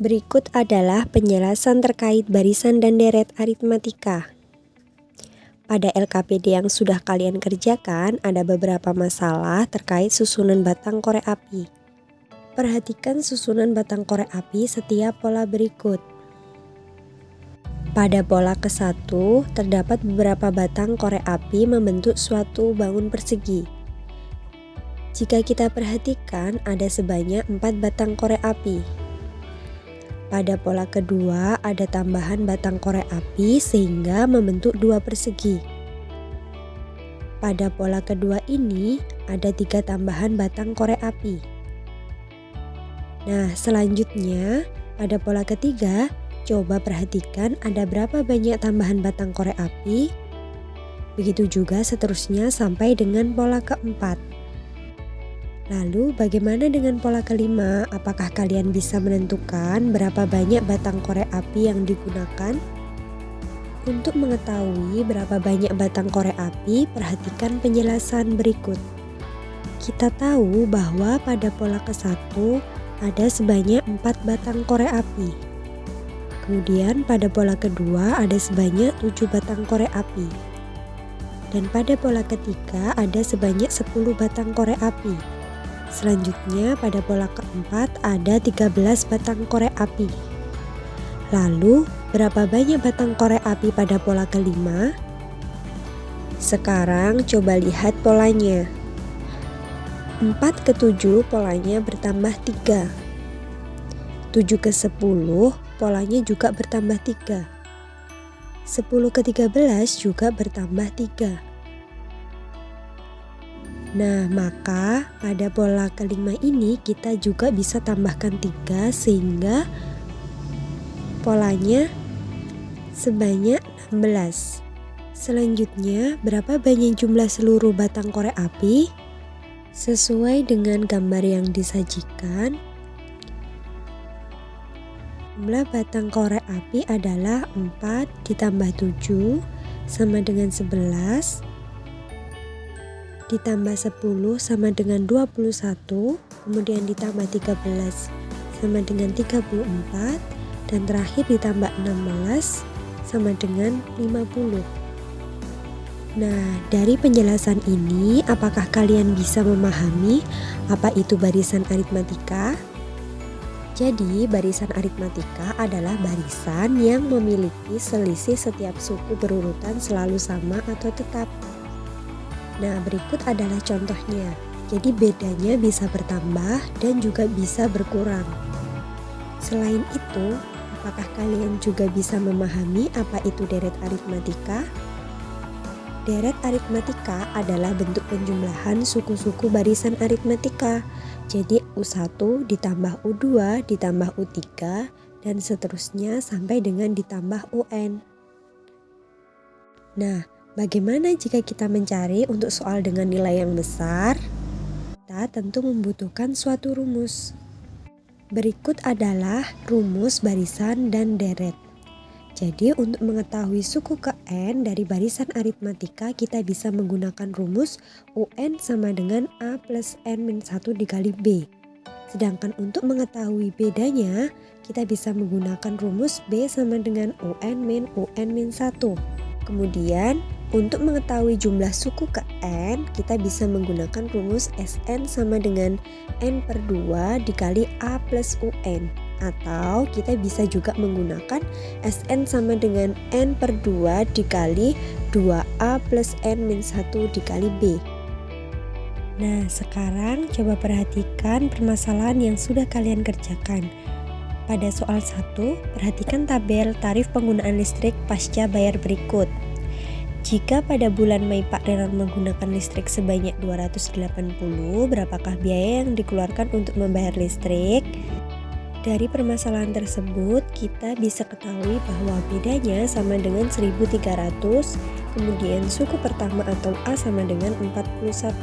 Berikut adalah penjelasan terkait barisan dan deret aritmatika. Pada LKPD yang sudah kalian kerjakan, ada beberapa masalah terkait susunan batang korek api. Perhatikan susunan batang korek api setiap pola berikut. Pada pola ke-1, terdapat beberapa batang korek api membentuk suatu bangun persegi. Jika kita perhatikan, ada sebanyak 4 batang korek api. Pada pola kedua, ada tambahan batang korek api sehingga membentuk 2 persegi. Pada pola kedua ini, ada 3 tambahan batang korek api. Nah, selanjutnya, pada pola ketiga, coba perhatikan ada berapa banyak tambahan batang korek api. Begitu juga seterusnya sampai dengan pola keempat. Lalu bagaimana dengan pola kelima? Apakah kalian bisa menentukan berapa banyak batang korek api yang digunakan? Untuk mengetahui berapa banyak batang korek api, perhatikan penjelasan berikut. Kita tahu bahwa pada pola ke-1 ada sebanyak 4 batang korek api. Kemudian pada pola kedua ada sebanyak 7 batang korek api. Dan pada pola ketiga ada sebanyak 10 batang korek api. Selanjutnya pada pola keempat ada 13 batang korek api. Lalu berapa banyak batang korek api pada pola kelima? Sekarang coba lihat polanya. 4 ke 7 polanya bertambah 3. 7 ke 10 polanya juga bertambah 3. 10 ke 13 juga bertambah 3. Nah, maka pada pola kelima ini kita juga bisa tambahkan 3 sehingga polanya sebanyak 16. Selanjutnya, berapa banyak jumlah seluruh batang korek api? Sesuai dengan gambar yang disajikan, jumlah batang korek api adalah 4 ditambah 7 sama dengan 11. Ditambah 10 sama dengan 21, kemudian ditambah 13 sama dengan 34, dan terakhir ditambah 16 sama dengan 50. Nah, dari penjelasan ini, apakah kalian bisa memahami apa itu barisan aritmatika? Jadi, barisan aritmatika adalah barisan yang memiliki selisih setiap suku berurutan selalu sama atau tetap. Nah, berikut adalah contohnya. Jadi bedanya bisa bertambah dan juga bisa berkurang. Selain itu, apakah kalian juga bisa memahami apa itu deret aritmatika? Deret aritmatika adalah bentuk penjumlahan suku-suku barisan aritmatika. Jadi U1 ditambah U2 ditambah U3 dan seterusnya sampai dengan ditambah UN. Nah, bagaimana jika kita mencari untuk soal dengan nilai yang besar? Kita tentu membutuhkan suatu rumus. Berikut adalah rumus barisan dan deret. Jadi untuk mengetahui suku ke N dari barisan aritmatika, kita bisa menggunakan rumus UN sama dengan A plus N-1 dikali B. Sedangkan untuk mengetahui bedanya, kita bisa menggunakan rumus B sama dengan UN min UN min 1. Kemudian, untuk mengetahui jumlah suku ke N, kita bisa menggunakan rumus Sn sama dengan N per 2 dikali A plus UN. Atau kita bisa juga menggunakan Sn sama dengan N per 2 dikali 2A plus N min 1 dikali B. Nah, sekarang coba perhatikan permasalahan yang sudah kalian kerjakan. Pada soal 1, perhatikan tabel tarif penggunaan listrik pasca bayar berikut. Jika pada bulan Mei Pak Renon menggunakan listrik sebanyak 280, berapakah biaya yang dikeluarkan untuk membayar listrik? Dari permasalahan tersebut, kita bisa ketahui bahwa bedanya sama dengan 1.300, kemudian suku pertama atau A sama dengan 41.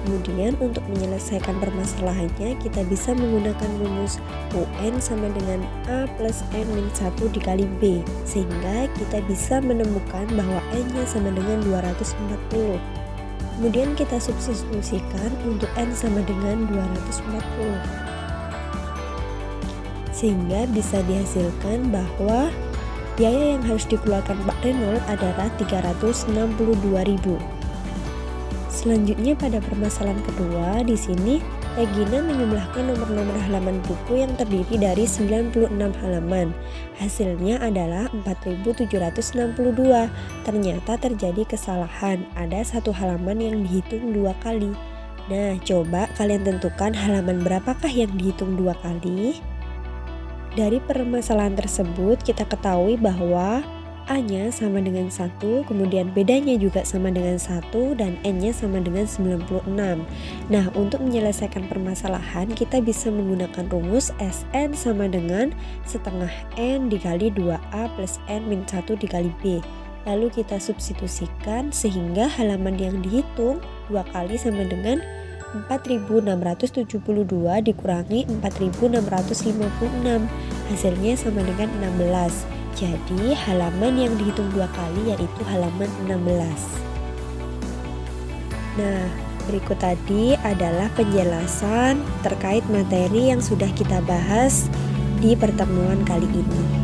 Kemudian untuk menyelesaikan permasalahannya, kita bisa menggunakan rumus UN sama dengan A plus N min 1 dikali B, sehingga kita bisa menemukan bahwa N-nya sama dengan 240. Kemudian kita substitusikan untuk N sama dengan 240. Sehingga bisa dihasilkan bahwa biaya yang harus dikeluarkan Pak Renold adalah 362.000. Selanjutnya pada permasalahan kedua, di sini Regina menjumlahkan nomor-nomor halaman buku yang terdiri dari 96 halaman. Hasilnya adalah 4.762. Ternyata terjadi kesalahan, ada satu halaman yang dihitung 2 kali. Nah, coba kalian tentukan halaman berapakah yang dihitung 2 kali? Dari permasalahan tersebut kita ketahui bahwa A-nya sama dengan 1, kemudian bedanya juga sama dengan 1, dan N-nya sama dengan 96. Nah, untuk menyelesaikan permasalahan kita bisa menggunakan rumus Sn sama dengan setengah N dikali 2A plus N min 1 dikali B. Lalu kita substitusikan sehingga halaman yang dihitung 2 kali sama dengan 4.672 dikurangi 4.656. Hasilnya sama dengan 16. Jadi halaman yang dihitung 2 kali yaitu halaman 16. Nah, berikut tadi adalah penjelasan terkait materi yang sudah kita bahas di pertemuan kali ini.